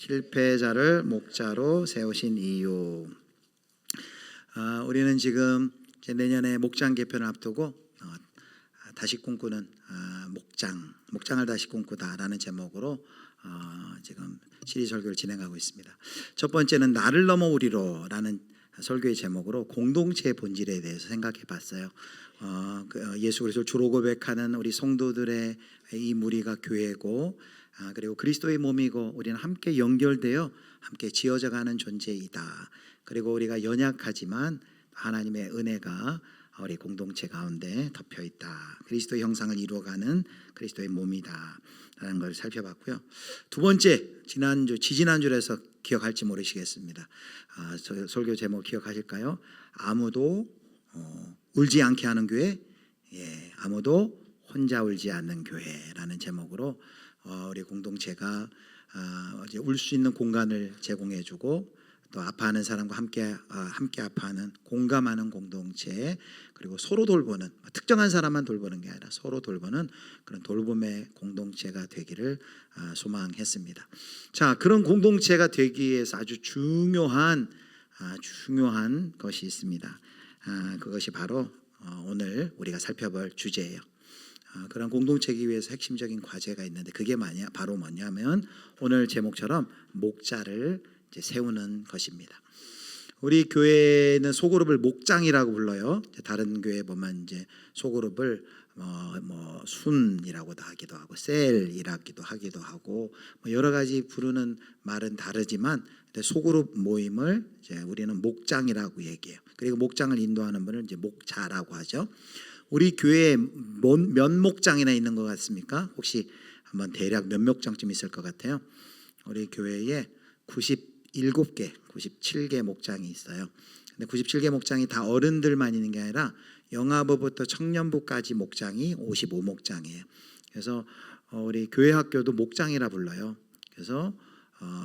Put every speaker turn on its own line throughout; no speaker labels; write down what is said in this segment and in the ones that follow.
실패자를 목자로 세우신 이유. 우리는 지금 이제 내년에 목장 개편을 앞두고 다시 꿈꾸는 목장을 다시 꿈꾸다라는 제목으로 지금 시리즈 설교를 진행하고 있습니다. 첫 번째는 나를 넘어 우리로라는 설교의 제목으로 공동체의 본질에 대해서 생각해 봤어요. 예수 그리스도를 주로 고백하는 우리 성도들의 이 무리가 교회고, 그리고 그리스도의 몸이고 우리는 함께 연결되어 함께 지어져가는 존재이다. 그리고 우리가 연약하지만 하나님의 은혜가 우리 공동체 가운데 덮여 있다. 그리스도의 형상을 이루어가는 그리스도의 몸이다 라는 걸 살펴봤고요. 두 번째, 지지난주에서 기억할지 모르시겠습니다. 설교 제목 기억하실까요? 아무도 울지 않게 하는 교회, 아무도 혼자 울지 않는 교회라는 제목으로 우리 공동체가 울 수 있는 공간을 제공해주고, 또 아파하는 사람과 함께 아파하는, 공감하는 공동체, 그리고 서로 돌보는, 특정한 사람만 돌보는 게 아니라 서로 돌보는 그런 돌봄의 공동체가 되기를 소망했습니다. 자, 그런 공동체가 되기 위해서 아주 중요한 것이 있습니다. 그것이 바로 오늘 우리가 살펴볼 주제예요. 그런 공동체이기 위해서 핵심적인 과제가 있는데, 그게 바로 뭐냐면 오늘 제목처럼 목자를 세우는 것입니다. 우리 교회는 소그룹을 목장이라고 불러요. 다른 교회 보면 이제 소그룹을 순이라고도 하기도 하고 셀이라기도 하기도 하고 여러 가지 부르는 말은 다르지만, 소그룹 모임을 이제 우리는 목장이라고 얘기해요. 그리고 목장을 인도하는 분을 이제 목자라고 하죠. 우리 교회에 몇 목장이나 있는 것 같습니까? 혹시 한번 대략 몇 목장쯤 있을 것 같아요? 우리 교회에 97개, 97개 목장이 있어요. 근데 97개 목장이 다 어른들만 있는 게 아니라 영아부부터 청년부까지 목장이 55목장이에요. 그래서 우리 교회 학교도 목장이라 불러요. 그래서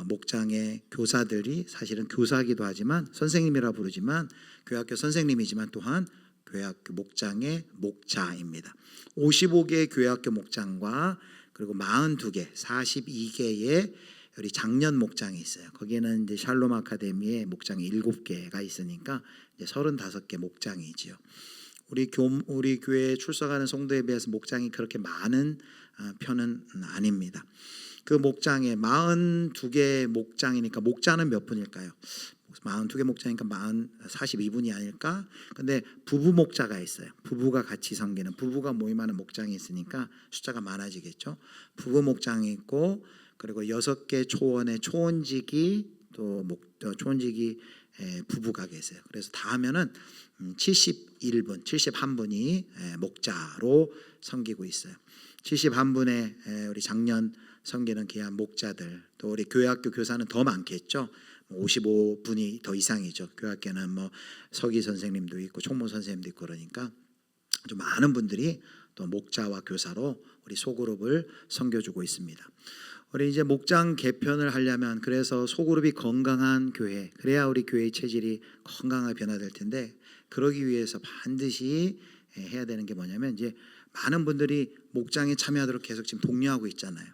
목장의 교사들이 사실은 교사기도 하지만 선생님이라 부르지만 교회 학교 선생님이지만 또한 교회 학교 목장의 목자입니다. 55개의 교회 학교 목장과 그리고 42개, 42개의 우리 작년 목장이 있어요. 거기에는 이제 샬롬 아카데미의 목장이 7개가 있으니까 이제 35개 목장이지요. 우리 교회에 출석하는 성도에 비해서 목장이 그렇게 많은 편은 아닙니다. 그 목장에 42개 목장이니까 목자는 몇 분일까요? 42개 목장이니까 42분이 아닐까? 근데 부부 목자가 있어요. 부부가 같이 섬기는, 부부가 모임하는 목장이 있으니까 숫자가 많아지겠죠. 부부 목장이 있고, 그리고 6개 초원의 초원직이 초원직이 부부가 계세요. 그래서 다 하면은 71분이 목자로 섬기고 있어요. 71분의 우리 작년 섬기는 귀한 목자들, 또 우리 교회학교 교사는 더 많겠죠. 55분이 더 이상이죠. 교회학교는 서기 선생님도 있고 총무 선생님도 있고, 그러니까 좀 많은 분들이 또 목자와 교사로 우리 소그룹을 섬겨주고 있습니다. 우리 이제 목장 개편을 하려면, 그래서 소그룹이 건강한 교회, 그래야 우리 교회의 체질이 건강하게 변화될 텐데, 그러기 위해서 반드시 해야 되는 게 뭐냐면, 이제 많은 분들이 목장에 참여하도록 계속 지금 독려하고 있잖아요.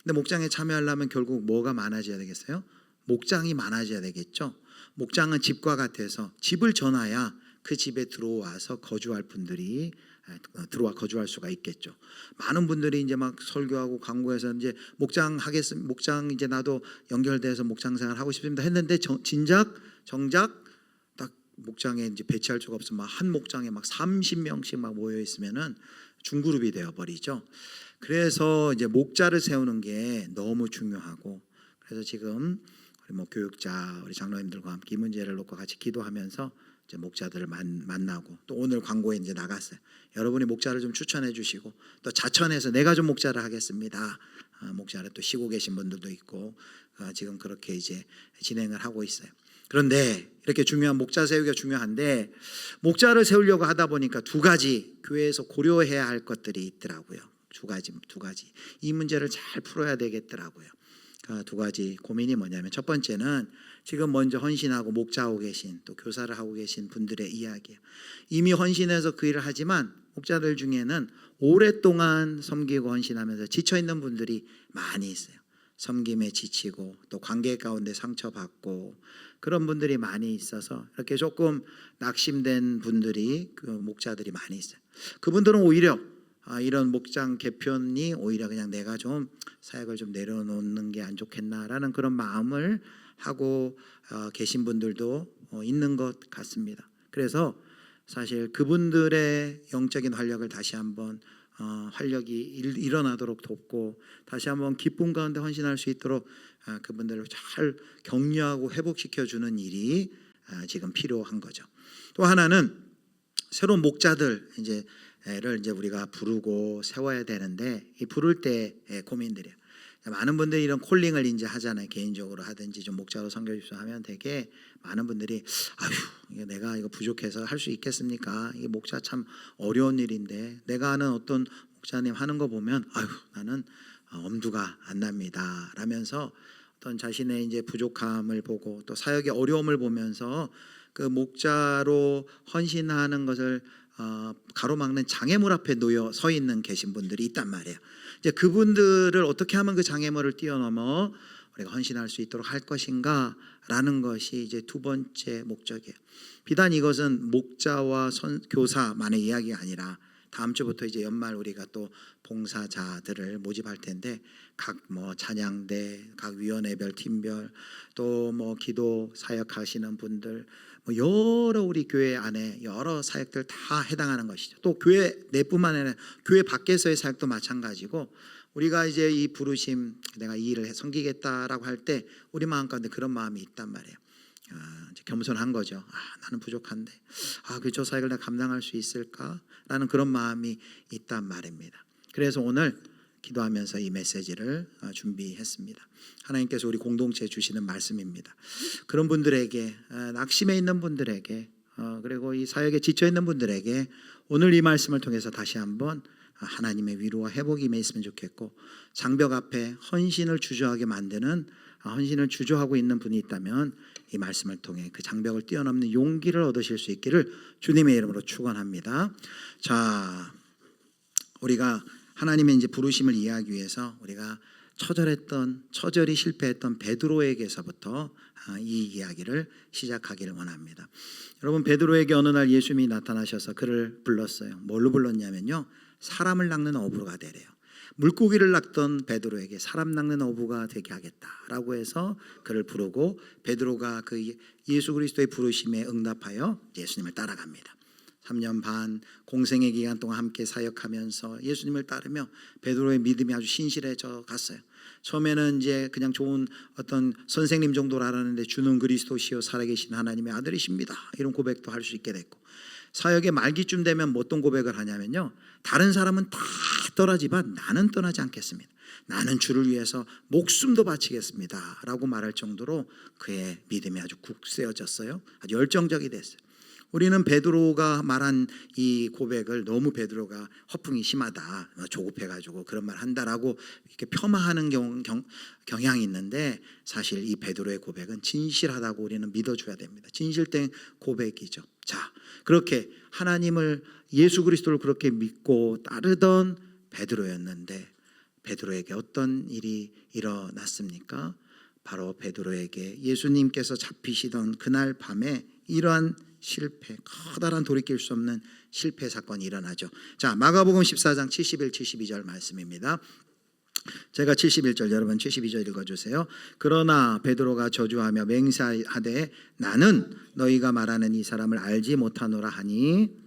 근데 목장에 참여하려면 결국 뭐가 많아져야 되겠어요? 목장이 많아져야 되겠죠. 목장은 집과 같아서 집을 전해야 그 집에 들어와서 거주할 분들이 들어와 거주할 수가 있겠죠. 많은 분들이 이제 막 설교하고 광고해서 이제 목장 이제 나도 연결돼서 목장 생활 하고 싶습니다 했는데, 정작 딱 목장에 이제 배치할 수가 없으면 한 목장에 막 30명씩 막 모여 있으면은 중그룹이 되어 버리죠. 그래서 이제 목자를 세우는 게 너무 중요하고, 그래서 지금 우리 교육자, 우리 장로님들과 함께 이 문제를 놓고 같이 기도하면서 이제 목자들을 만나고, 또 오늘 광고에 이제 나갔어요. 여러분이 목자를 좀 추천해 주시고, 또 자천해서 내가 좀 목자를 하겠습니다. 목자를 또 쉬고 계신 분들도 있고, 지금 그렇게 이제 진행을 하고 있어요. 그런데 이렇게 중요한 목자 세우기가 중요한데, 목자를 세우려고 하다 보니까 두 가지 교회에서 고려해야 할 것들이 있더라고요. 두 가지. 이 문제를 잘 풀어야 되겠더라고요. 두 가지 고민이 뭐냐면, 첫 번째는 지금 먼저 헌신하고 목자하고 계신, 또 교사를 하고 계신 분들의 이야기예요. 이미 헌신해서 그 일을 하지만 목자들 중에는 오랫동안 섬기고 헌신하면서 지쳐있는 분들이 많이 있어요. 섬김에 지치고 또 관계 가운데 상처받고 그런 분들이 많이 있어서 이렇게 조금 낙심된 분들이 그 목자들이 많이 있어요. 그분들은 오히려 이런 목장 개편이 오히려 그냥 내가 좀 사역을 좀 내려놓는 게 안 좋겠나라는 그런 마음을 하고 계신 분들도 있는 것 같습니다. 그래서 사실 그분들의 영적인 활력을 다시 한번 활력이 일어나도록 돕고 다시 한번 기쁨 가운데 헌신할 수 있도록 그분들을 잘 격려하고 회복시켜주는 일이 지금 필요한 거죠. 또 하나는 새로운 목자들 를 우리가 부르고 세워야 되는데 이 부를 때의 고민들이에요. 많은 분들이 이런 콜링을 이제 하잖아요. 개인적으로 하든지 좀 목자로 섬겨주십시오 하면 되게 많은 분들이 아휴 내가 이거 부족해서 할 수 있겠습니까? 이게 목자 참 어려운 일인데 내가 아는 어떤 목자님 하는 거 보면 아휴 나는 엄두가 안 납니다 라면서 어떤 자신의 이제 부족함을 보고 또 사역의 어려움을 보면서 그 목자로 헌신하는 것을 가로막는 장애물 앞에 놓여 서 있는 계신 분들이 있단 말이에요. 이제 그분들을 어떻게 하면 그 장애물을 뛰어넘어 우리가 헌신할 수 있도록 할 것인가라는 것이 이제 두 번째 목적이에요. 비단 이것은 목자와 교사만의 이야기가 아니라 다음 주부터 이제 연말 우리가 또 봉사자들을 모집할 텐데 각 찬양대, 각 위원회별, 팀별, 또 기도 사역하시는 분들, 여러 우리 교회 안에 여러 사역들 다 해당하는 것이죠. 또 교회 내뿐만 아니라 교회 밖에서의 사역도 마찬가지고 우리가 이제 이 부르심, 내가 이 일을 섬기겠다라고 할 때 우리 마음 가운데 그런 마음이 있단 말이에요. 이제 겸손한 거죠. 나는 부족한데 저 사역을 내가 감당할 수 있을까라는 그런 마음이 있단 말입니다. 그래서 오늘 기도하면서 이 메시지를 준비했습니다. 하나님께서 우리 공동체에 주시는 말씀입니다. 그런 분들에게, 낙심해 있는 분들에게, 그리고 이 사역에 지쳐 있는 분들에게 오늘 이 말씀을 통해서 다시 한번 하나님의 위로와 회복이 임했으면 좋겠고, 장벽 앞에 헌신을 주저하게 만드는, 헌신을 주저하고 있는 분이 있다면 이 말씀을 통해 그 장벽을 뛰어넘는 용기를 얻으실 수 있기를 주님의 이름으로 축원합니다. 자, 우리가 하나님의 이제 부르심을 이해하기 위해서 우리가 처절히 실패했던 베드로에게서부터 이 이야기를 시작하기를 원합니다. 여러분, 베드로에게 어느 날 예수님이 나타나셔서 그를 불렀어요. 뭘로 불렀냐면요, 사람을 낚는 어부가 되래요. 물고기를 낚던 베드로에게 사람 낚는 어부가 되게 하겠다라고 해서 그를 부르고, 베드로가 그 예수 그리스도의 부르심에 응답하여 예수님을 따라갑니다. 3년 반 공생의 기간 동안 함께 사역하면서 예수님을 따르며 베드로의 믿음이 아주 신실해져 갔어요. 처음에는 이제 그냥 좋은 어떤 선생님 정도로 알았는데 주는 그리스도시요 살아계신 하나님의 아들이십니다, 이런 고백도 할 수 있게 됐고, 사역의 말기쯤 되면 어떤 고백을 하냐면요, 다른 사람은 다 떠나지만 나는 떠나지 않겠습니다. 나는 주를 위해서 목숨도 바치겠습니다 라고 말할 정도로 그의 믿음이 아주 굳세어졌어요. 아주 열정적이 됐어요. 우리는 베드로가 말한 이 고백을 너무 베드로가 허풍이 심하다, 조급해가지고 그런 말 한다라고 이렇게 폄하하는 경향이 있는데, 사실 이 베드로의 고백은 진실하다고 우리는 믿어줘야 됩니다. 진실된 고백이죠. 자, 그렇게 하나님을, 예수 그리스도를 그렇게 믿고 따르던 베드로였는데 베드로에게 어떤 일이 일어났습니까? 바로 베드로에게 예수님께서 잡히시던 그날 밤에 이러한 실패, 커다란 돌이킬 수 없는 실패 사건이 일어나죠. 자, 마가복음 14장 71, 72절 말씀입니다. 제가 71절, 여러분 72절 읽어주세요. 그러나 베드로가 저주하며 맹세하되 나는 너희가 말하는 이 사람을 알지 못하노라 하니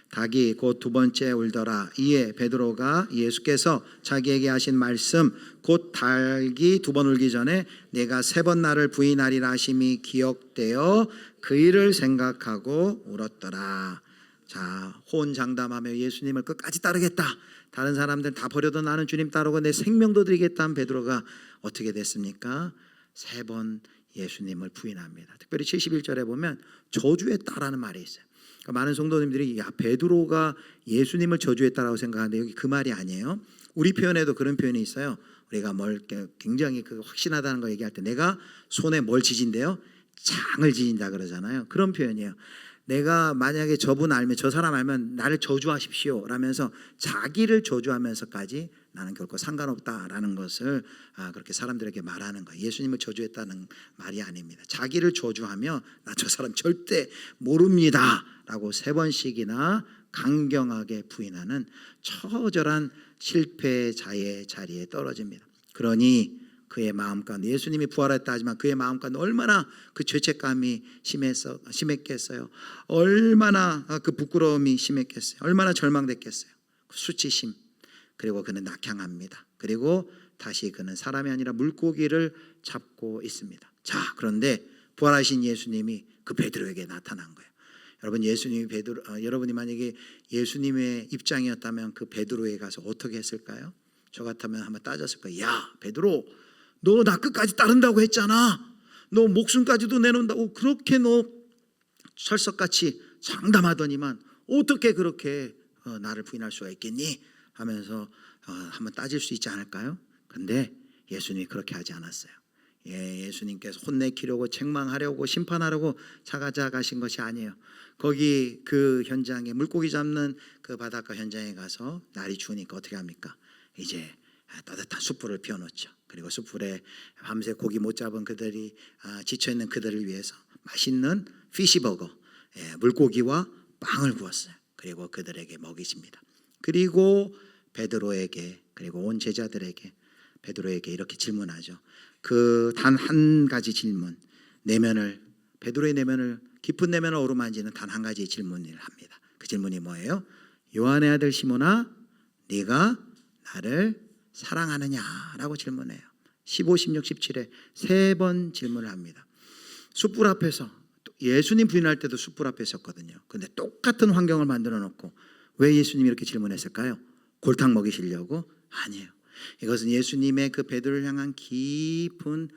닭이 곧 두 번째 울더라. 이에 베드로가 예수께서 자기에게 하신 말씀, 곧 닭이 두 번 울기 전에 내가 세 번 나를 부인하리라 하심이 기억되어 그 일을 생각하고 울었더라. 자, 호언장담하며 예수님을 끝까지 따르겠다, 다른 사람들 다 버려도 나는 주님 따르고 내 생명도 드리겠다 한 베드로가 어떻게 됐습니까? 세 번 예수님을 부인합니다. 특별히 71절에 보면 저주했다라는 말이 있어요. 그러니까 많은 성도님들이 베드로가 예수님을 저주했다라고 생각하는데 여기 그 말이 아니에요. 우리 표현에도 그런 표현이 있어요. 우리가 뭘 굉장히 확신하다는 거 얘기할 때 내가 손에 뭘 지진대요? 창을 지진다 그러잖아요. 그런 표현이에요. 내가 만약에 저분 알면, 저 사람 알면 나를 저주하십시오 라면서 자기를 저주하면서까지 나는 결코 상관없다라는 것을 그렇게 사람들에게 말하는 거예요. 예수님을 저주했다는 말이 아닙니다. 자기를 저주하며 나 저 사람 절대 모릅니다 라고 3번씩이나 강경하게 부인하는 처절한 실패자의 자리에 떨어집니다. 그러니 그의 마음 가운데, 예수님이 부활했다 하지만 그의 마음 가운데 얼마나 그 죄책감이 심했겠어요. 얼마나 그 부끄러움이 심했겠어요. 얼마나 절망됐겠어요. 그 수치심. 그리고 그는 낙향합니다. 그리고 다시 그는 사람이 아니라 물고기를 잡고 있습니다. 자, 그런데 부활하신 예수님이 그 베드로에게 나타난 거예요. 여러분, 여러분이 만약에 예수님의 입장이었다면 그 베드로에 가서 어떻게 했을까요? 저 같으면 한번 따졌을 거예요. 야, 베드로, 너 나 끝까지 따른다고 했잖아. 너 목숨까지도 내놓는다고 그렇게 너 철석같이 장담하더니만 어떻게 그렇게 나를 부인할 수가 있겠니? 하면서 한번 따질 수 있지 않을까요? 근데 예수님이 그렇게 하지 않았어요. 예수님께서 혼내키려고, 책망하려고, 심판하려고 찾아가신 것이 아니에요. 거기 그 현장에, 물고기 잡는 그 바닷가 현장에 가서 날이 추우니까 어떻게 합니까? 이제 따뜻한 숯불을 피워놓죠. 그리고 숯불에 밤새 고기 못 잡은 그들이, 지쳐있는 그들을 위해서 맛있는 피시버거, 물고기와 빵을 구웠어요. 그리고 그들에게 먹이십니다. 그리고 베드로에게, 그리고 온 제자들에게, 베드로에게 이렇게 질문하죠. 그 단 한 가지 질문, 베드로의 내면을, 깊은 내면을 어루만지는 단 한 가지 질문을 합니다. 그 질문이 뭐예요? 요한의 아들 시몬아, 네가 나를 사랑하느냐라고 질문해요. 15, 16, 17에 3번 질문을 합니다. 숯불 앞에서, 예수님 부인할 때도 숯불 앞에 섰거든요. 근데 똑같은 환경을 만들어 놓고 왜 예수님이 이렇게 질문했을까요? 골탕 먹이시려고? 아니에요. 이것은 예수님의 그 베드로를 향한 깊은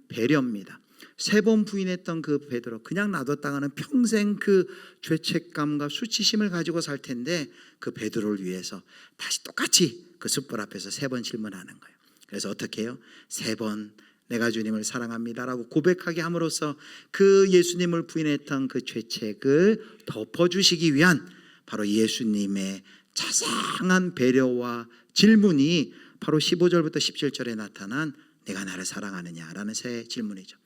배려입니다. 3번 부인했던 그 베드로, 그냥 놔뒀다가는 평생 그 죄책감과 수치심을 가지고 살 텐데 그 베드로를 위해서 다시 똑같이 그 숯불 앞에서 3번 질문하는 거예요. 그래서 어떻게 해요? 3번 내가 주님을 사랑합니다라고 고백하게 함으로써 그 예수님을 부인했던 그 죄책을 덮어주시기 위한 바로 예수님의 자상한 배려와 질문이 바로 15절부터 17절에 나타난 내가 나를 사랑하느냐라는 새 질문이죠.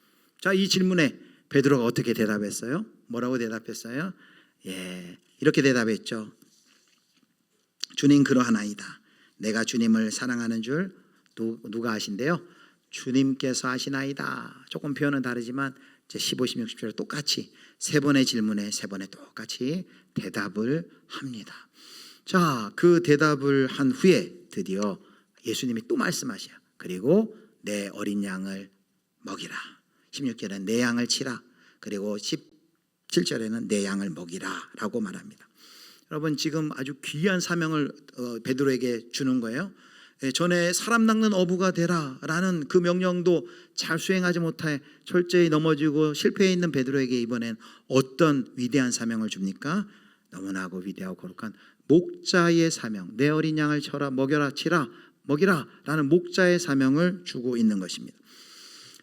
자, 이 질문에 베드로가 어떻게 대답했어요? 뭐라고 대답했어요? 이렇게 대답했죠. 주님 그러하나이다. 내가 주님을 사랑하는 줄 누가 아신대요? 주님께서 아시나이다. 조금 표현은 다르지만 이제 15, 16, 17절 똑같이 3번의 질문에 3번에 똑같이 대답을 합니다. 자, 그 대답을 한 후에 드디어 예수님이 또 말씀하셔요. 그리고 내 어린 양을 먹이라. 16절에는 내 양을 치라. 그리고 17절에는 내 양을 먹이라 라고 말합니다. 여러분, 지금 아주 귀한 사명을 베드로에게 주는 거예요. 전에 사람 낚는 어부가 되라 라는 그 명령도 잘 수행하지 못해 철저히 넘어지고 실패해 있는 베드로에게 이번엔 어떤 위대한 사명을 줍니까? 너무나고 위대하고 거룩한 목자의 사명, 내 어린 양을 쳐라, 먹여라, 치라, 먹이라 라는 목자의 사명을 주고 있는 것입니다.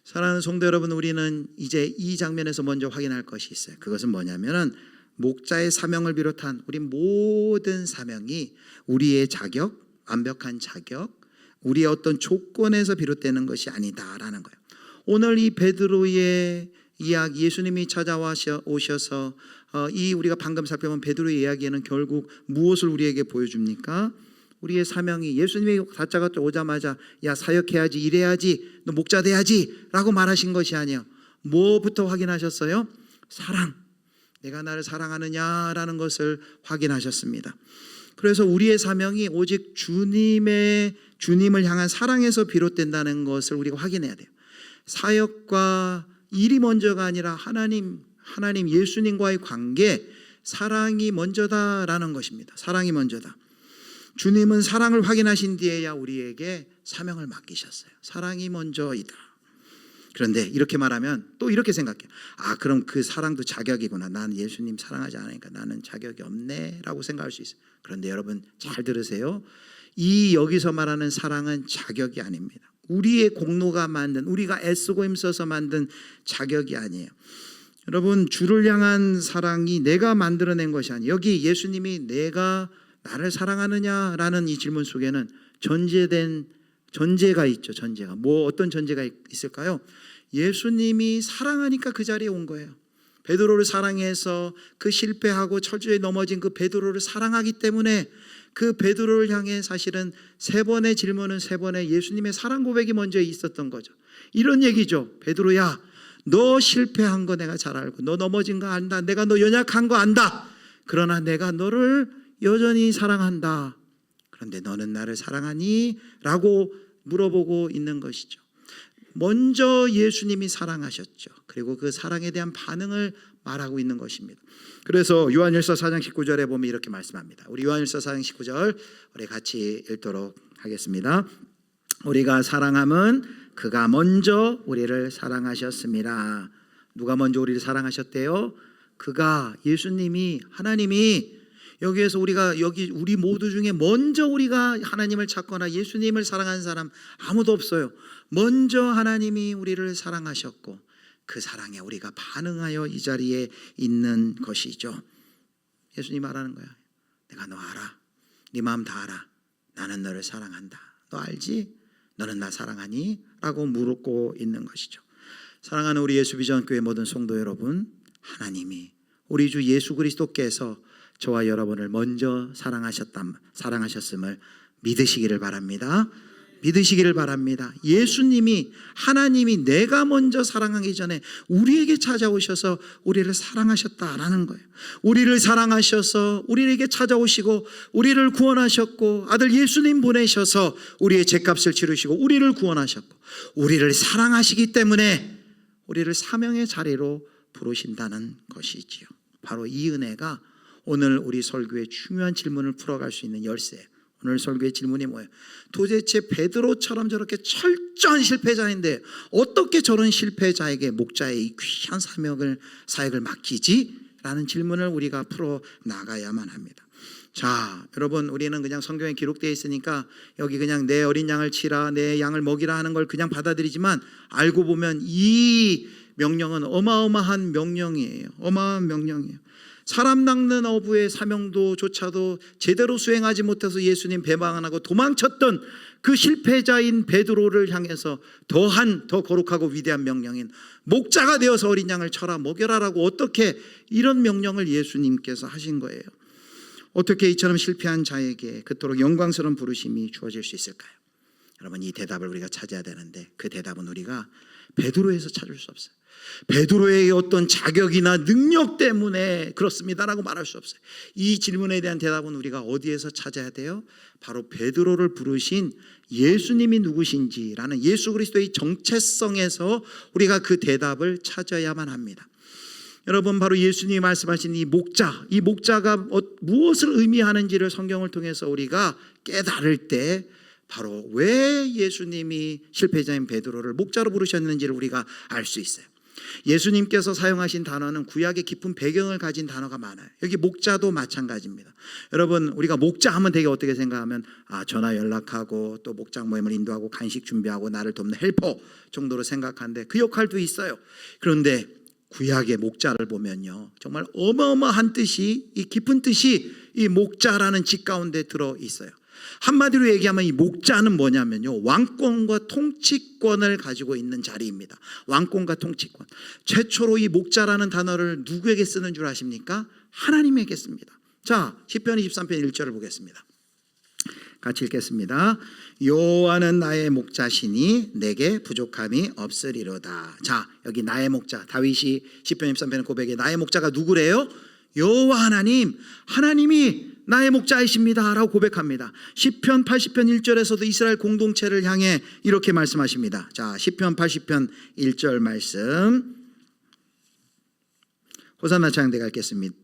사랑하는 성도 여러분, 우리는 이제 이 장면에서 먼저 확인할 것이 있어요. 그것은 뭐냐면은 목자의 사명을 비롯한 우리 모든 사명이 우리의 자격, 완벽한 자격, 우리의 어떤 조건에서 비롯되는 것이 아니다라는 거예요. 오늘 이 베드로의 이야기, 예수님이 찾아오셔서 이 우리가 방금 살펴본 베드로의 이야기에는 결국 무엇을 우리에게 보여줍니까? 우리의 사명이, 예수님이 다짜가 오자마자 야 사역해야지, 일해야지, 너 목자 돼야지 라고 말하신 것이 아니에요. 뭐부터 확인하셨어요? 사랑, 내가 나를 사랑하느냐라는 것을 확인하셨습니다. 그래서 우리의 사명이 오직 주님을 향한 사랑에서 비롯된다는 것을 우리가 확인해야 돼요. 사역과 일이 먼저가 아니라 하나님 예수님과의 관계, 사랑이 먼저다라는 것입니다. 사랑이 먼저다. 주님은 사랑을 확인하신 뒤에야 우리에게 사명을 맡기셨어요. 사랑이 먼저이다. 그런데 이렇게 말하면 또 이렇게 생각해요. 그럼 그 사랑도 자격이구나. 난 예수님 사랑하지 않으니까 나는 자격이 없네 라고 생각할 수 있어요. 그런데 여러분 잘 들으세요. 여기서 말하는 사랑은 자격이 아닙니다. 우리의 공로가 만든, 우리가 애쓰고 힘써서 만든 자격이 아니에요. 여러분, 주를 향한 사랑이 내가 만들어낸 것이 아니에요. 여기 예수님이 내가 나를 사랑하느냐라는 이 질문 속에는 전제가 있죠. 전제가 어떤 전제가 있을까요? 예수님이 사랑하니까 그 자리에 온 거예요. 베드로를 사랑해서 그 실패하고 철저히 넘어진 그 베드로를 사랑하기 때문에 그 베드로를 향해 사실은 세 번의 질문은 세 번의 예수님의 사랑 고백이 먼저 있었던 거죠. 이런 얘기죠. 베드로야, 너 실패한 거 내가 잘 알고 너 넘어진 거 안다. 내가 너 연약한 거 안다. 그러나 내가 너를 여전히 사랑한다. 그런데 너는 나를 사랑하니? 라고 물어보고 있는 것이죠. 먼저 예수님이 사랑하셨죠. 그리고 그 사랑에 대한 반응을 말하고 있는 것입니다. 그래서 요한일서 4장 19절에 보면 이렇게 말씀합니다. 우리 요한일서 4장 19절 우리 같이 읽도록 하겠습니다. 우리가 사랑함은 그가 먼저 우리를 사랑하셨습니다. 누가 먼저 우리를 사랑하셨대요? 그가, 예수님이, 하나님이. 여기에서 우리 모두 중에 먼저 우리가 하나님을 찾거나 예수님을 사랑하는 사람 아무도 없어요. 먼저 하나님이 우리를 사랑하셨고 그 사랑에 우리가 반응하여 이 자리에 있는 것이죠. 예수님 말하는 거야. 내가 너 알아. 네 마음 다 알아. 나는 너를 사랑한다. 너 알지? 너는 나 사랑하니? 라고 물었고 있는 것이죠. 사랑하는 우리 예수비전교회 모든 성도 여러분, 하나님이 우리 주 예수 그리스도께서 저와 여러분을 먼저 사랑하셨음을 믿으시기를 바랍니다. 믿으시기를 바랍니다. 예수님이, 하나님이 내가 먼저 사랑하기 전에 우리에게 찾아오셔서 우리를 사랑하셨다라는 거예요. 우리를 사랑하셔서 우리에게 찾아오시고 우리를 구원하셨고 아들 예수님 보내셔서 우리의 죄값을 치르시고 우리를 구원하셨고 우리를 사랑하시기 때문에 우리를 사명의 자리로 부르신다는 것이지요. 바로 이 은혜가 오늘 우리 설교의 중요한 질문을 풀어갈 수 있는 열쇠. 오늘 설교의 질문이 뭐예요? 도대체 베드로처럼 저렇게 철저한 실패자인데 어떻게 저런 실패자에게 목자의 이 귀한 사역을 맡기지? 라는 질문을 우리가 풀어나가야만 합니다. 자, 여러분, 우리는 그냥 성경에 기록되어 있으니까 여기 그냥 내 어린 양을 치라, 내 양을 먹이라 하는 걸 그냥 받아들이지만 알고 보면 이 명령은 어마어마한 명령이에요. 어마어마한 명령이에요. 사람 낚는 어부의 사명도조차도 제대로 수행하지 못해서 예수님 배반하고 도망쳤던 그 실패자인 베드로를 향해서 더 거룩하고 위대한 명령인 목자가 되어서 어린 양을 쳐라 먹여라라고 어떻게 이런 명령을 예수님께서 하신 거예요. 어떻게 이처럼 실패한 자에게 그토록 영광스러운 부르심이 주어질 수 있을까요? 여러분, 이 대답을 우리가 찾아야 되는데 그 대답은 우리가 베드로에서 찾을 수 없어요. 베드로의 어떤 자격이나 능력 때문에 그렇습니다라고 말할 수 없어요. 이 질문에 대한 대답은 우리가 어디에서 찾아야 돼요? 바로 베드로를 부르신 예수님이 누구신지라는 예수 그리스도의 정체성에서 우리가 그 대답을 찾아야만 합니다. 여러분, 바로 예수님이 말씀하신 이 목자가 무엇을 의미하는지를 성경을 통해서 우리가 깨달을 때 바로 왜 예수님이 실패자인 베드로를 목자로 부르셨는지를 우리가 알 수 있어요. 예수님께서 사용하신 단어는 구약의 깊은 배경을 가진 단어가 많아요. 여기 목자도 마찬가지입니다. 여러분, 우리가 목자 하면 되게 어떻게 생각하면 전화 연락하고 또 목장 모임을 인도하고 간식 준비하고 나를 돕는 헬퍼 정도로 생각하는데 그 역할도 있어요. 그런데 구약의 목자를 보면요, 정말 어마어마한 뜻이, 이 깊은 뜻이 이 목자라는 직 가운데 들어 있어요. 한마디로 얘기하면 이 목자는 뭐냐면요, 왕권과 통치권을 가지고 있는 자리입니다. 왕권과 통치권. 최초로 이 목자라는 단어를 누구에게 쓰는 줄 아십니까? 하나님에게 씁니다. 자, 시편 23편 1절을 보겠습니다. 같이 읽겠습니다. 여호와는 나의 목자시니 내게 부족함이 없으리로다. 자, 여기 나의 목자, 다윗이 시편 23편 고백에 나의 목자가 누구래요? 여호와 하나님이 나의 목자이십니다 라고 고백합니다. 시편 80편 1절에서도 이스라엘 공동체를 향해 이렇게 말씀하십니다. 자, 시편 80편 1절 말씀, 호산나 찬양대가 읽겠습니다.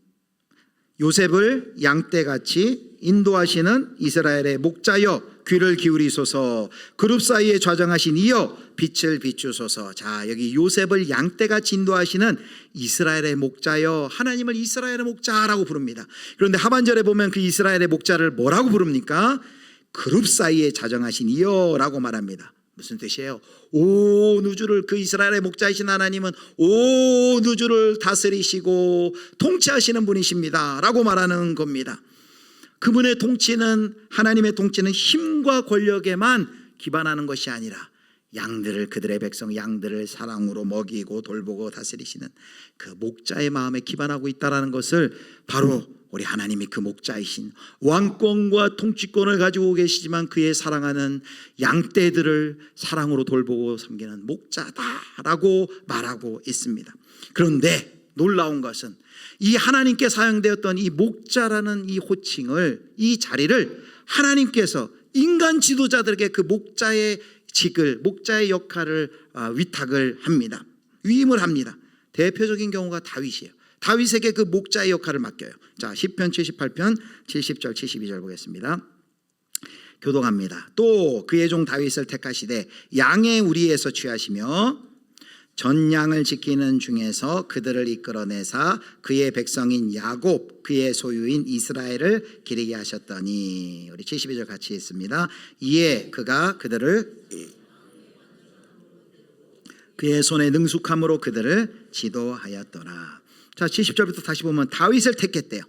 요셉을 양떼같이 인도하시는 이스라엘의 목자여 귀를 기울이소서. 그룹 사이에 좌정하신 이여 빛을 비추소서. 자, 여기 요셉을 양떼같이 인도하시는 이스라엘의 목자여, 하나님을 이스라엘의 목자라고 부릅니다. 그런데 하반절에 보면 그 이스라엘의 목자를 뭐라고 부릅니까? 그룹 사이에 좌정하신 이여 라고 말합니다. 무슨 뜻이에요? 온 우주를, 그 이스라엘의 목자이신 하나님은 온 우주를 다스리시고 통치하시는 분이십니다 라고 말하는 겁니다. 그분의 통치는, 하나님의 통치는 힘과 권력에만 기반하는 것이 아니라 양들을, 그들의 백성 양들을 사랑으로 먹이고 돌보고 다스리시는 그 목자의 마음에 기반하고 있다는 것을 바로 우리 하나님이 그 목자이신, 왕권과 통치권을 가지고 계시지만 그의 사랑하는 양떼들을 사랑으로 돌보고 섬기는 목자다라고 말하고 있습니다. 그런데 놀라운 것은 이 하나님께 사용되었던 이 목자라는 이 호칭을, 이 자리를 하나님께서 인간 지도자들에게 그 목자의 직을, 목자의 역할을 위탁을 합니다. 위임을 합니다. 대표적인 경우가 다윗이에요. 다윗에게 그 목자의 역할을 맡겨요. 자, 시편 78편 70절 72절 보겠습니다. 교독합니다. 또 그의 종 다윗을 택하시되 양의 우리에서 취하시며 전 양을 지키는 중에서 그들을 이끌어내사 그의 백성인 야곱, 그의 소유인 이스라엘을 기르게 하셨더니, 우리 72절 같이 읽습니다. 이에 그가 그들을 그의 손에 능숙함으로 그들을 지도하였더라. 자, 70절부터 다시 보면 다윗을 택했대요.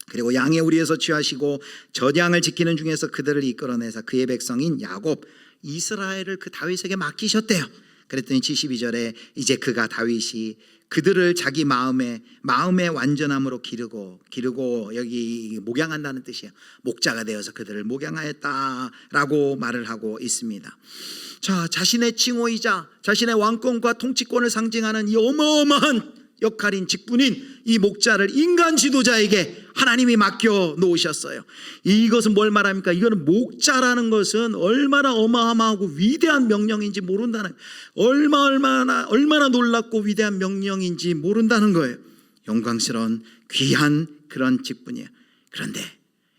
그리고 양의 우리에서 취하시고 전 양을 지키는 중에서 그들을 이끌어내사 그의 백성인 야곱, 이스라엘을 그 다윗에게 맡기셨대요. 그랬더니 72절에 이제 그가, 다윗이 그들을 자기 마음의 완전함으로 기르고 여기 목양한다는 뜻이에요. 목자가 되어서 그들을 목양하였다라고 말을 하고 있습니다. 자, 자신의 칭호이자 자신의 왕권과 통치권을 상징하는 이 어마어마한 역할인, 직분인 이 목자를 인간 지도자에게 하나님이 맡겨 놓으셨어요. 이것은 뭘 말합니까? 이거는 목자라는 것은 얼마나 어마어마하고 위대한 명령인지 모른다는, 얼마나 놀랍고 위대한 명령인지 모른다는 거예요. 영광스러운 귀한 그런 직분이에요. 그런데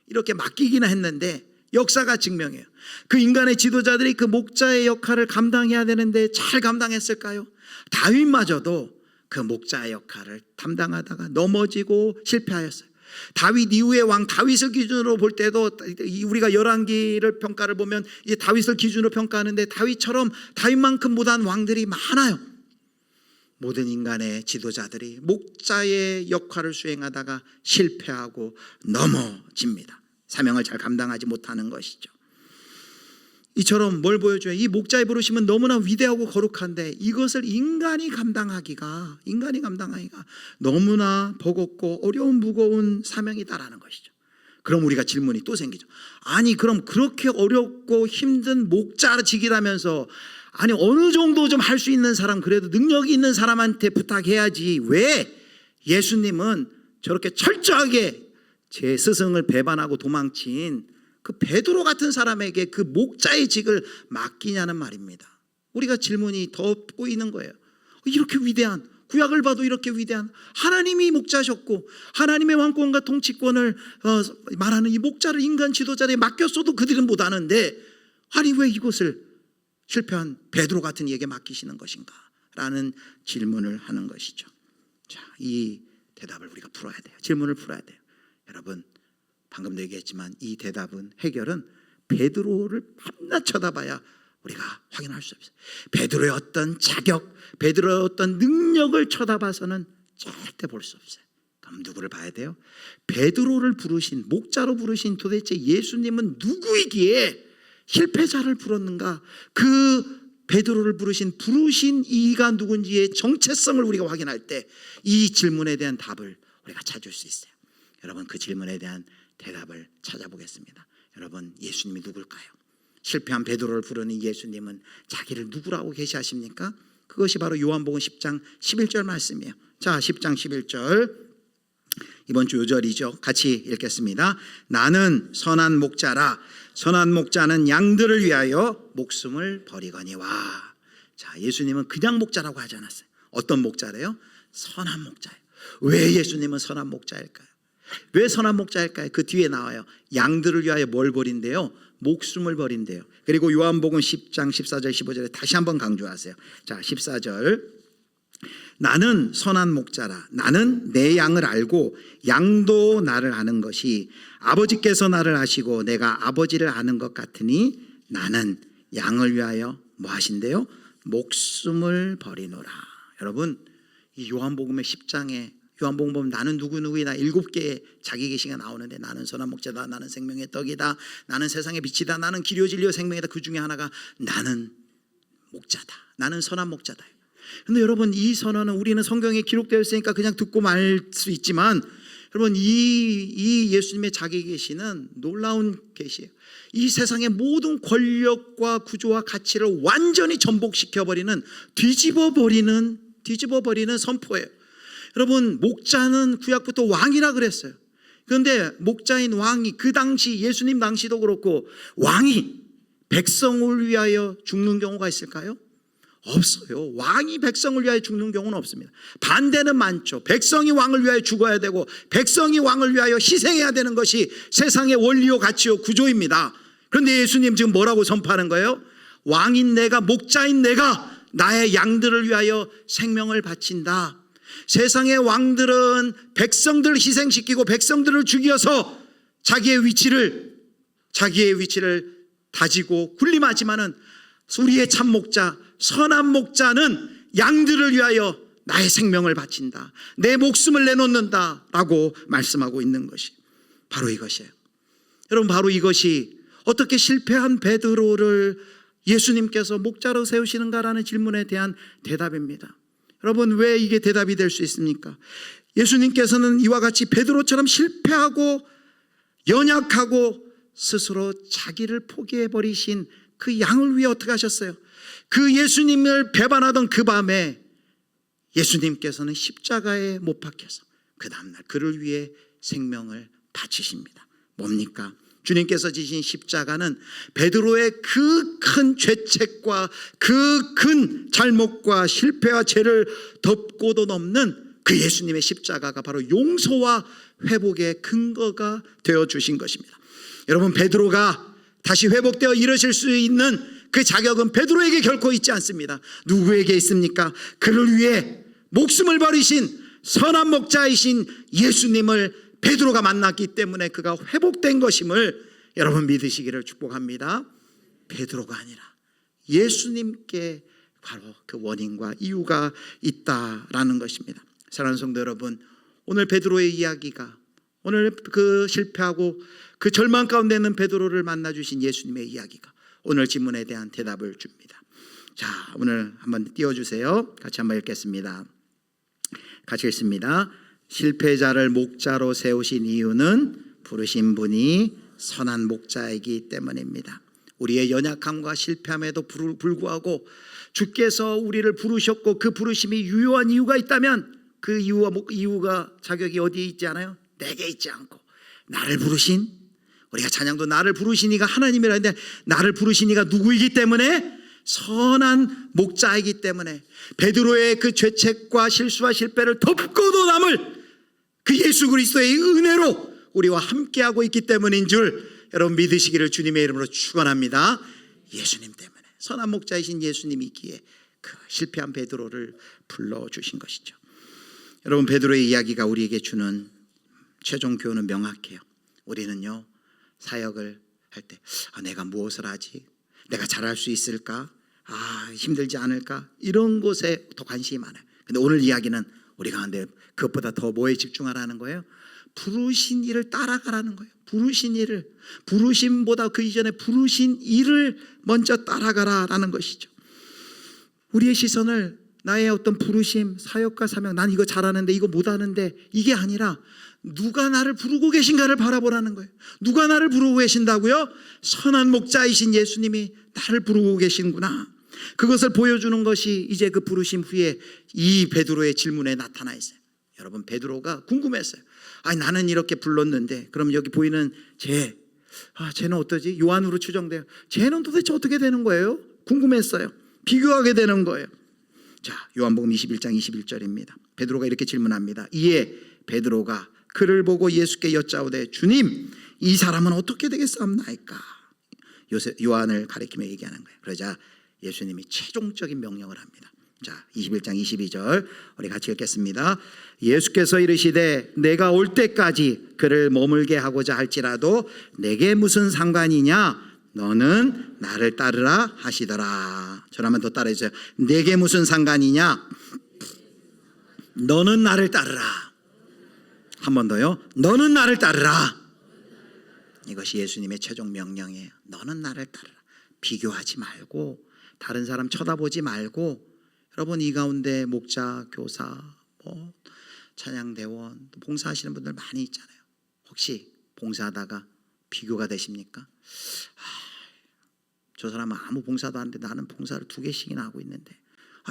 이렇게 맡기기는 했는데 역사가 증명해요. 그 인간의 지도자들이 그 목자의 역할을 감당해야 되는데 잘 감당했을까요? 다윗마저도 그 목자의 역할을 담당하다가 넘어지고 실패하였어요. 다윗 이후의 왕 다윗을 기준으로 볼 때도 우리가 열왕기를 평가를 보면 이 다윗을 기준으로 평가하는데 다윗만큼 못한 왕들이 많아요. 모든 인간의 지도자들이 목자의 역할을 수행하다가 실패하고 넘어집니다. 사명을 잘 감당하지 못하는 것이죠. 이처럼 뭘 보여줘요? 이 목자의 부르심은 너무나 위대하고 거룩한데 이것을 인간이 감당하기가 너무나 버겁고 어려운 무거운 사명이다라는 것이죠. 그럼 우리가 질문이 또 생기죠. 아니, 그럼 그렇게 어렵고 힘든 목자직이라면서, 아니 어느 정도 좀 할 수 있는 사람, 그래도 능력이 있는 사람한테 부탁해야지 왜 예수님은 저렇게 철저하게 제 스승을 배반하고 도망친 그 베드로 같은 사람에게 그 목자의 직을 맡기냐는 말입니다. 우리가 질문이 더 꼬이는 거예요. 이렇게 위대한, 구약을 봐도 이렇게 위대한 하나님이 목자셨고 하나님의 왕권과 통치권을 말하는 이 목자를 인간 지도자들에 맡겼어도 그들은 못하는데, 아니 왜 이것을 실패한 베드로 같은 이에게 맡기시는 것인가 라는 질문을 하는 것이죠. 자, 이 대답을 우리가 풀어야 돼요. 질문을 풀어야 돼요. 여러분, 방금도 얘기했지만 이 대답은, 해결은 베드로를 밤낮 쳐다봐야 우리가 확인할 수 없어요. 베드로의 어떤 자격, 베드로의 어떤 능력을 쳐다봐서는 절대 볼 수 없어요. 그럼 누구를 봐야 돼요? 베드로를 부르신, 목자로 부르신 도대체 예수님은 누구이기에 실패자를 부르는가? 그 베드로를 부르신 이가 누군지의 정체성을 우리가 확인할 때 이 질문에 대한 답을 우리가 찾을 수 있어요. 여러분, 그 질문에 대한 대답을 찾아보겠습니다. 여러분, 예수님이 누굴까요? 실패한 베드로를 부르는 예수님은 자기를 누구라고 계시하십니까? 그것이 바로 요한복음 10장 11절 말씀이에요. 자, 10장 11절, 이번 주 요절이죠. 같이 읽겠습니다. 나는 선한 목자라. 선한 목자는 양들을 위하여 목숨을 버리거니와. 자, 예수님은 그냥 목자라고 하지 않았어요. 어떤 목자래요? 선한 목자예요. 왜 예수님은 선한 목자일까요? 왜 선한 목자일까요? 그 뒤에 나와요. 양들을 위하여 뭘 버린대요? 목숨을 버린대요. 그리고 요한복음 10장 14절 15절에 다시 한번 강조하세요. 자, 14절, 나는 선한 목자라. 나는 내 양을 알고 양도 나를 아는 것이 아버지께서 나를 아시고 내가 아버지를 아는 것 같으니 나는 양을 위하여 뭐 하신대요? 목숨을 버리노라. 여러분, 이 요한복음의 10장에 요한복음 보면 나는 누구누구이다 7개의 자기 계시가 나오는데, 나는 선한 목자다, 나는 생명의 떡이다, 나는 세상의 빛이다, 나는 길이요 진리요 생명이다. 그 중에 하나가 나는 목자다, 나는 선한 목자다. 그런데 여러분, 이 선언은 우리는 성경에 기록되어 있으니까 그냥 듣고 말 수 있지만, 여러분, 이 예수님의 자기 계시는 놀라운 계시예요. 이 세상의 모든 권력과 구조와 가치를 완전히 전복시켜버리는, 뒤집어버리는 선포예요. 여러분, 목자는 구약부터 왕이라 그랬어요. 그런데 목자인 왕이, 그 당시 예수님 당시도 그렇고, 왕이 백성을 위하여 죽는 경우가 있을까요? 없어요. 왕이 백성을 위하여 죽는 경우는 없습니다. 반대는 많죠. 백성이 왕을 위하여 죽어야 되고, 백성이 왕을 위하여 희생해야 되는 것이 세상의 원리요 가치요 구조입니다. 그런데 예수님 지금 뭐라고 선포하는 거예요? 왕인 내가, 목자인 내가 나의 양들을 위하여 생명을 바친다. 세상의 왕들은 백성들을 희생시키고 백성들을 죽여서 자기의 위치를 다지고 군림하지만은, 우리의 참 목자, 선한 목자는 양들을 위하여 나의 생명을 바친다, 내 목숨을 내놓는다 라고 말씀하고 있는 것이 바로 이것이에요. 여러분, 바로 이것이 어떻게 실패한 베드로를 예수님께서 목자로 세우시는가라는 질문에 대한 대답입니다. 여러분, 왜 이게 대답이 될 수 있습니까? 예수님께서는 이와 같이 베드로처럼 실패하고 연약하고 스스로 자기를 포기해버리신 그 양을 위해 어떻게 하셨어요? 그 예수님을 배반하던 그 밤에 예수님께서는 십자가에 못 박혀서 그 다음날 그를 위해 생명을 바치십니다. 뭡니까? 주님께서 지신 십자가는 베드로의 그 큰 죄책과 그 큰 잘못과 실패와 죄를 덮고도 넘는 그 예수님의 십자가가 바로 용서와 회복의 근거가 되어주신 것입니다. 여러분, 베드로가 다시 회복되어 일어설 수 있는 그 자격은 베드로에게 결코 있지 않습니다. 누구에게 있습니까? 그를 위해 목숨을 버리신 선한 목자이신 예수님을 베드로가 만났기 때문에 그가 회복된 것임을 여러분 믿으시기를 축복합니다. 베드로가 아니라 예수님께 바로 그 원인과 이유가 있다라는 것입니다. 사랑하는 성도 여러분, 오늘 베드로의 이야기가, 오늘 그 실패하고 그 절망 가운데 있는 베드로를 만나주신 예수님의 이야기가 오늘 질문에 대한 대답을 줍니다. 자, 오늘 한번 띄워주세요. 같이 한번 읽겠습니다. 같이 읽습니다. 실패자를 목자로 세우신 이유는 부르신 분이 선한 목자이기 때문입니다. 우리의 연약함과 실패함에도 불구하고 주께서 우리를 부르셨고, 그 부르심이 유효한 이유가 있다면 그 이유가 자격이 어디에 있지 않아요? 내게 있지 않고 나를 부르신, 우리가 찬양도 나를 부르신 이가 하나님이라 했는데, 나를 부르신 이가 누구이기 때문에? 선한 목자이기 때문에, 베드로의 그 죄책과 실수와 실패를 덮고도 남을 그 예수 그리스도의 은혜로 우리와 함께하고 있기 때문인 줄 여러분 믿으시기를 주님의 이름으로 축원합니다. 예수님 때문에, 선한 목자이신 예수님이기에 그 실패한 베드로를 불러주신 것이죠. 여러분, 베드로의 이야기가 우리에게 주는 최종 교훈은 명확해요. 우리는요, 사역을 할 때 내가 무엇을 하지? 내가 잘할 수 있을까? 힘들지 않을까? 이런 것에 더 관심이 많아요. 근데 오늘 이야기는 우리가 근데 그것보다 더 뭐에 집중하라는 거예요? 부르신 일을 따라가라는 거예요. 부르신 일을, 부르심보다 그 이전에 부르신 일을 먼저 따라가라라는 것이죠. 우리의 시선을 나의 어떤 부르심, 사역과 사명, 난 이거 잘하는데 이거 못하는데, 이게 아니라 누가 나를 부르고 계신가를 바라보라는 거예요. 누가 나를 부르고 계신다고요? 선한 목자이신 예수님이 나를 부르고 계신구나. 그것을 보여주는 것이 이제 그 부르심 후에 이 베드로의 질문에 나타나 있어요. 여러분, 베드로가 궁금했어요. 나는 이렇게 불렀는데, 그럼 여기 보이는 쟤는 어떠지? 요한으로 추정돼요. 쟤는 도대체 어떻게 되는 거예요? 궁금했어요. 비교하게 되는 거예요. 자, 요한복음 21장 21절입니다. 베드로가 이렇게 질문합니다. 이에 베드로가 그를 보고 예수께 여짜오되, 주님, 이 사람은 어떻게 되겠사옵나이까? 요한을 가리키며 얘기하는 거예요. 그러자 예수님이 최종적인 명령을 합니다. 자, 21장 22절 우리 같이 읽겠습니다. 예수께서 이르시되, 내가 올 때까지 그를 머물게 하고자 할지라도 내게 무슨 상관이냐? 너는 나를 따르라 하시더라. 저를 한번 더 따라해 주세요. 내게 무슨 상관이냐? 너는 나를 따르라. 한 번 더요. 너는 나를 따르라. 이것이 예수님의 최종 명령이에요. 너는 나를 따르라. 비교하지 말고, 다른 사람 쳐다보지 말고. 여러분, 이 가운데 목자, 교사, 찬양대원, 봉사하시는 분들 많이 있잖아요. 혹시 봉사하다가 비교가 되십니까? 저 사람은 아무 봉사도 안 돼. 나는 봉사를 2개씩이나 하고 있는데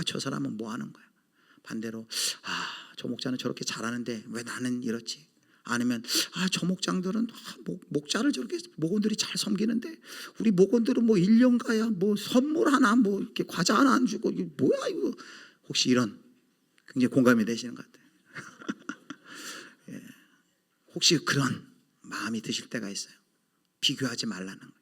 저 사람은 뭐 하는 거야? 반대로 저 목자는 저렇게 잘하는데 왜 나는 이렇지? 아니면 저 목장들은 목자를 저렇게 목원들이 잘 섬기는데 우리 목원들은 1년 가야 선물 하나 이렇게 과자 하나 안 주고 이게 뭐야 이거? 혹시 이런 굉장히 공감이 되시는 것 같아요. 예. 혹시 그런 마음이 드실 때가 있어요. 비교하지 말라는 거예요.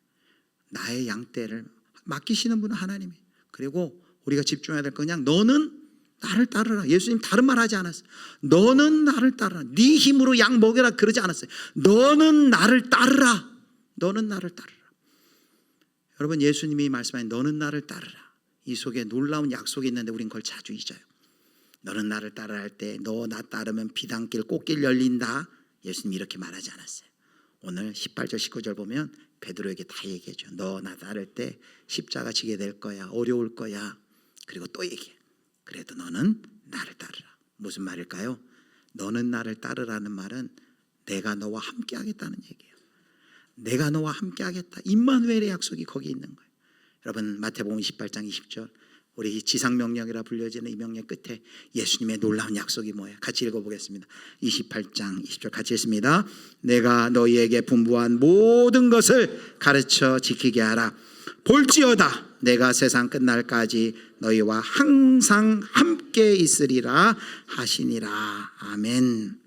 나의 양떼를 맡기시는 분은 하나님이에요. 그리고 우리가 집중해야 될 건 그냥 너는 나를 따르라. 예수님 다른 말 하지 않았어요. 너는 나를 따르라. 네 힘으로 양 먹여라 그러지 않았어요. 너는 나를 따르라. 너는 나를 따르라. 여러분, 예수님이 말씀하신 너는 나를 따르라, 이 속에 놀라운 약속이 있는데 우린 그걸 자주 잊어요. 너는 나를 따르라 할 때 너 나 따르면 비단길 꽃길 열린다. 예수님이 이렇게 말하지 않았어요. 오늘 18절 19절 보면 베드로에게 다 얘기해줘. 너 나 따를 때 십자가 지게 될 거야. 어려울 거야. 그리고 또 얘기해. 그래도 너는 나를 따르라. 무슨 말일까요? 너는 나를 따르라는 말은 내가 너와 함께 하겠다는 얘기예요. 내가 너와 함께 하겠다. 임마누엘의 약속이 거기 있는 거예요. 여러분, 마태복음 28장 20절, 우리 지상명령이라 불려지는 이 명령 끝에 예수님의 놀라운 약속이 뭐예요? 같이 읽어보겠습니다. 28장 20절 같이 읽습니다. 내가 너희에게 분부한 모든 것을 가르쳐 지키게 하라. 볼지어다 내가 세상 끝날까지 너희와 항상 함께 있으리라 하시니라. 아멘.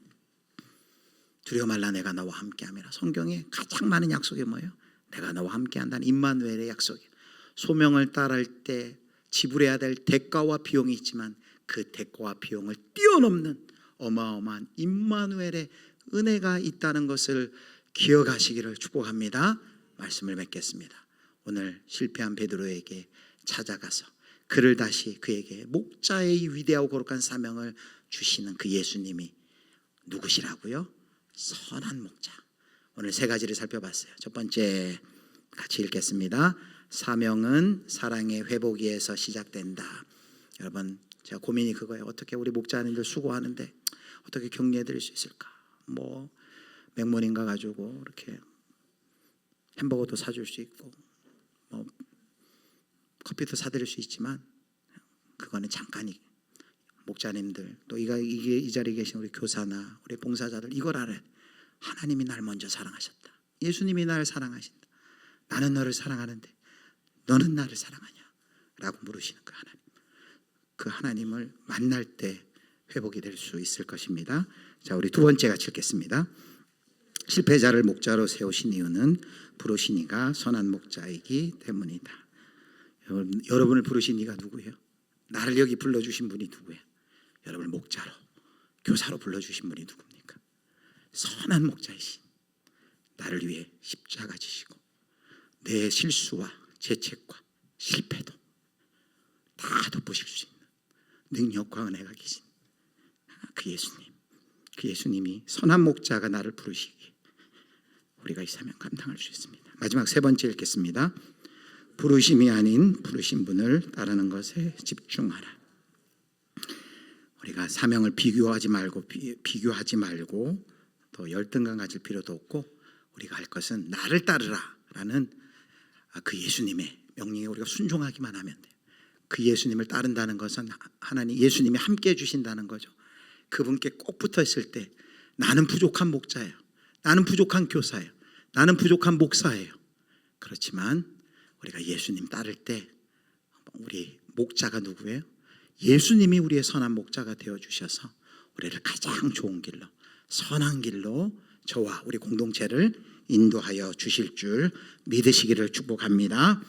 두려워 말라. 내가 너와 함께함이라. 성경에 가장 많은 약속이 뭐예요? 내가 너와 함께한다는 임마누엘의 약속이에요. 소명을 따를 때 지불해야 될 대가와 비용이 있지만 그 대가와 비용을 뛰어넘는 어마어마한 임마누엘의 은혜가 있다는 것을 기억하시기를 축복합니다. 말씀을 맺겠습니다. 오늘 실패한 베드로에게 찾아가서 그를 다시 그에게 목자의 위대하고 거룩한 사명을 주시는 그 예수님이 누구시라고요? 선한 목자. 오늘 3가지를 살펴봤어요. 첫 번째, 같이 읽겠습니다. 사명은 사랑의 회복위에서 시작된다. 여러분, 제가 고민이 그거예요. 어떻게 우리 목자님들 수고하는데 어떻게 격려해 드릴 수 있을까? 맥모닝가 가지고 이렇게 햄버거도 사줄 수 있고 커피도 사드릴 수 있지만 그거는 잠깐이. 목자님들, 또 이 자리에 계신 우리 교사나 우리 봉사자들 이걸 알아야 돼. 하나님이 날 먼저 사랑하셨다. 예수님이 나를 사랑하신다. 나는 너를 사랑하는데 너는 나를 사랑하냐? 라고 물으시는 그 하나님. 그 하나님을 만날 때 회복이 될 수 있을 것입니다. 자, 우리 2번째 같이 읽겠습니다. 실패자를 목자로 세우신 이유는 부르신 이가 선한 목자이기 때문이다. 여러분을 부르신 이가 누구예요? 나를 여기 불러주신 분이 누구예요? 여러분을 목자로, 교사로 불러주신 분이 누굽니까? 선한 목자이신, 나를 위해 십자가 지시고 내 실수와 죄책과 실패도 다 덮으실 수 있는 능력과 은혜가 계신 그 예수님, 그 예수님이 선한 목자가 나를 부르시기에 우리가 이 사명 감당할 수 있습니다. 마지막 3번째 읽겠습니다. 부르심이 아닌 부르신 분을 따르는 것에 집중하라. 우리가 사명을 비교하지 말고 또 열등감 가질 필요도 없고, 우리가 할 것은 나를 따르라라는 그 예수님의 명령에 우리가 순종하기만 하면 돼요. 그 예수님을 따른다는 것은 하나님 예수님이 함께 해주신다는 거죠. 그분께 꼭 붙어 있을 때 나는 부족한 목자예요. 나는 부족한 교사예요. 나는 부족한 목사예요. 그렇지만 우리가 예수님 따를 때 우리 목자가 누구예요? 예수님이 우리의 선한 목자가 되어주셔서 우리를 가장 좋은 길로, 선한 길로 저와 우리 공동체를 인도하여 주실 줄 믿으시기를 축복합니다.